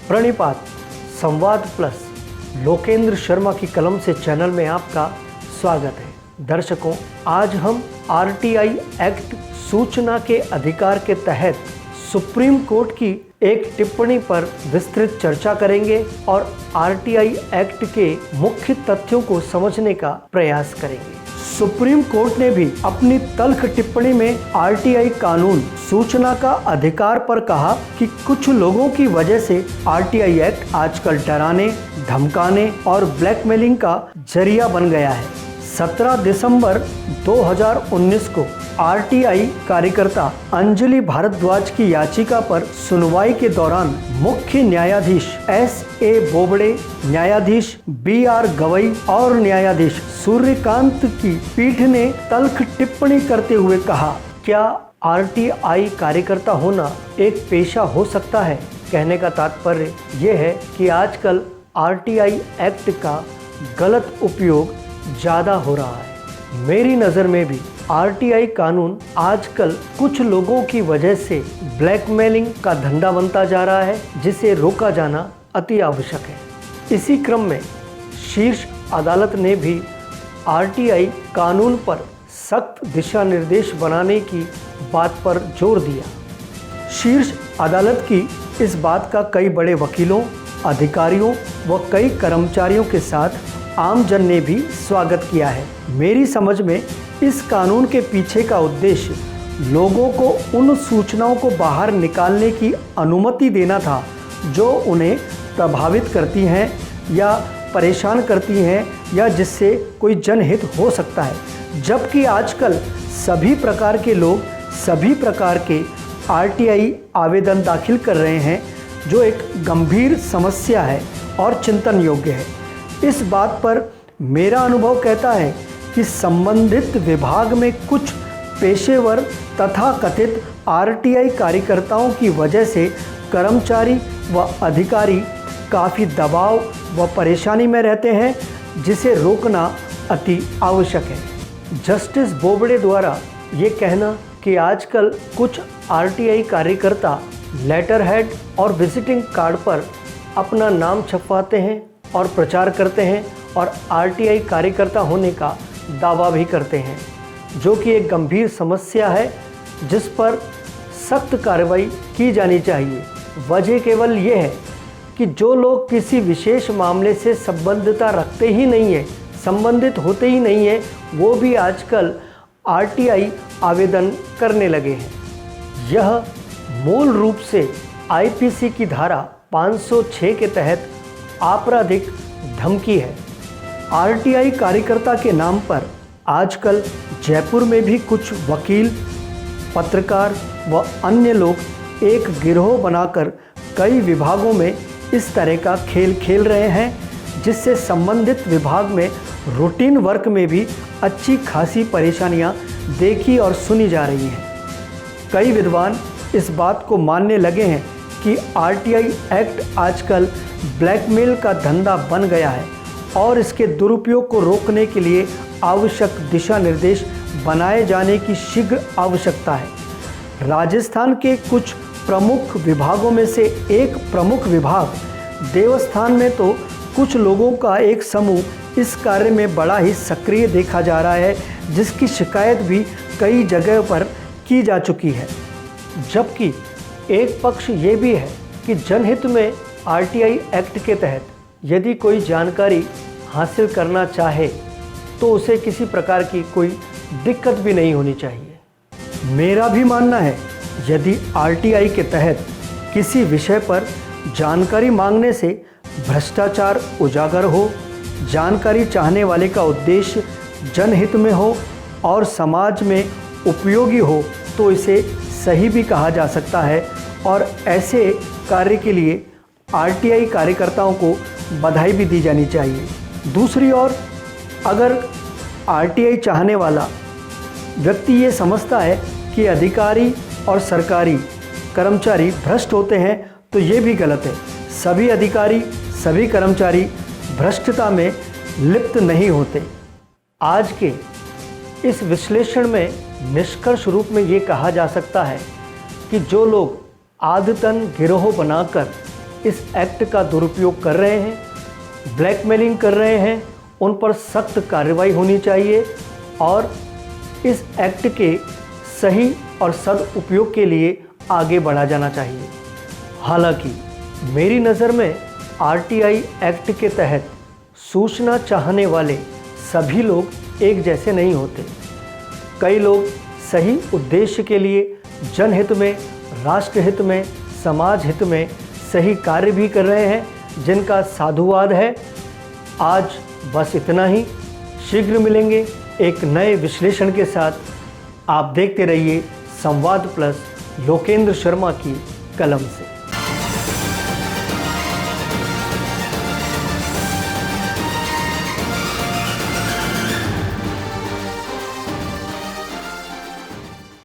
प्रणिपात संवाद प्लस लोकेंद्र शर्मा की कलम से चैनल में आपका स्वागत है। दर्शकों, आज हम आरटीआई एक्ट सूचना के अधिकार के तहत सुप्रीम कोर्ट की एक टिप्पणी पर विस्तृत चर्चा करेंगे और आरटीआई एक्ट के मुख्य तथ्यों को समझने का प्रयास करेंगे। सुप्रीम कोर्ट ने भी अपनी तल्ख टिप्पणी में आरटीआई कानून सूचना का अधिकार पर कहा कि कुछ लोगों की वजह से आरटीआई एक्ट आजकल डराने, धमकाने और ब्लैकमेलिंग का जरिया बन गया है। 17 दिसंबर 2019 को आरटीआई कार्यकर्ता अंजलि भारद्वाज की याचिका पर सुनवाई के दौरान मुख्य न्यायाधीश S.A. बोबड़े, न्यायाधीश B.R. गवई और न्यायाधीश सूर्यकांत की पीठ ने तल्ख टिप्पणी करते हुए कहा, क्या आरटीआई कार्यकर्ता होना एक पेशा हो सकता है? कहने का तात्पर्य यह है कि आजकल आरटीआई एक्ट का गलत उपयोग ज़्यादा हो रहा है। मेरी नज़र में भी आरटीआई कानून आजकल कुछ लोगों की वजह से ब्लैकमेलिंग का धंधा बनता जा रहा है, जिसे रोका जाना अति आवश्यक है। इसी क्रम में शीर्ष अदालत ने भी आरटीआई कानून पर सख्त दिशा निर्देश बनाने की बात पर जोर दिया। शीर्ष अदालत की इस बात का कई बड़े वकीलों, अधिकारियों व कई कर्मचारियों के साथ आम जन ने भी स्वागत किया है। मेरी समझ में इस कानून के पीछे का उद्देश्य लोगों को उन सूचनाओं को बाहर निकालने की अनुमति देना था जो उन्हें प्रभावित करती हैं या परेशान करती हैं या जिससे कोई जनहित हो सकता है। जबकि आजकल सभी प्रकार के लोग सभी प्रकार के आरटीआई आवेदन दाखिल कर रहे हैं, जो एक गंभीर समस्या है और चिंतन योग्य है। इस बात पर मेरा अनुभव कहता है कि संबंधित विभाग में कुछ पेशेवर तथा कथित आरटीआई कार्यकर्ताओं की वजह से कर्मचारी व अधिकारी काफ़ी दबाव व परेशानी में रहते हैं, जिसे रोकना अति आवश्यक है। जस्टिस बोबड़े द्वारा ये कहना कि आजकल कुछ आरटीआई कार्यकर्ता लेटर हेड और विजिटिंग कार्ड पर अपना नाम छपवाते हैं और प्रचार करते हैं और आरटीआई कार्यकर्ता होने का दावा भी करते हैं, जो कि एक गंभीर समस्या है जिस पर सख्त कार्रवाई की जानी चाहिए। वजह केवल ये है कि जो लोग किसी विशेष मामले से संबद्धता रखते ही नहीं है, संबंधित होते ही नहीं है, वो भी आजकल आरटीआई आवेदन करने लगे हैं। यह मूल रूप से आईपीसी की धारा 506 के तहत आपराधिक धमकी है। आरटीआई कार्यकर्ता के नाम पर आजकल जयपुर में भी कुछ वकील, पत्रकार व अन्य लोग एक गिरोह बनाकर कई विभागों में इस तरह का खेल खेल रहे हैं, जिससे संबंधित विभाग में रूटीन वर्क में भी अच्छी खासी परेशानियां देखी और सुनी जा रही हैं। कई विद्वान इस बात को मानने लगे हैं कि आरटीआई एक्ट आजकल ब्लैकमेल का धंधा बन गया है और इसके दुरुपयोग को रोकने के लिए आवश्यक दिशा निर्देश बनाए जाने की शीघ्र आवश्यकता है। राजस्थान के कुछ प्रमुख विभागों में से एक प्रमुख विभाग देवस्थान में तो कुछ लोगों का एक समूह इस कार्य में बड़ा ही सक्रिय देखा जा रहा है, जिसकी शिकायत भी कई जगह पर की जा चुकी है। जबकि एक पक्ष ये भी है कि जनहित में आरटीआई एक्ट के तहत यदि कोई जानकारी हासिल करना चाहे तो उसे किसी प्रकार की कोई दिक्कत भी नहीं होनी चाहिए। मेरा भी मानना है, यदि आरटीआई के तहत किसी विषय पर जानकारी मांगने से भ्रष्टाचार उजागर हो, जानकारी चाहने वाले का उद्देश्य जनहित में हो और समाज में उपयोगी हो, तो इसे सही भी कहा जा सकता है और ऐसे कार्य के लिए आरटीआई कार्यकर्ताओं को बधाई भी दी जानी चाहिए। दूसरी ओर, अगर आरटीआई चाहने वाला व्यक्ति ये समझता है कि अधिकारी और सरकारी कर्मचारी भ्रष्ट होते हैं, तो ये भी गलत है। सभी अधिकारी, सभी कर्मचारी भ्रष्टता में लिप्त नहीं होते। आज के इस विश्लेषण में निष्कर्ष रूप में ये कहा जा सकता है कि जो लोग आदतन गिरोह बनाकर इस एक्ट का दुरुपयोग कर रहे हैं, ब्लैकमेलिंग कर रहे हैं, उन पर सख्त कार्रवाई होनी चाहिए और इस एक्ट के सही और सदुपयोग के लिए आगे बढ़ा जाना चाहिए। हालांकि मेरी नज़र में आरटीआई एक्ट के तहत सूचना चाहने वाले सभी लोग एक जैसे नहीं होते। कई लोग सही उद्देश्य के लिए जनहित में, राष्ट्रहित में, समाज हित में सही कार्य भी कर रहे हैं, जिनका साधुवाद है। आज बस इतना ही। शीघ्र मिलेंगे एक नए विश्लेषण के साथ। आप देखते रहिए संवाद प्लस लोकेंद्र शर्मा की कलम से।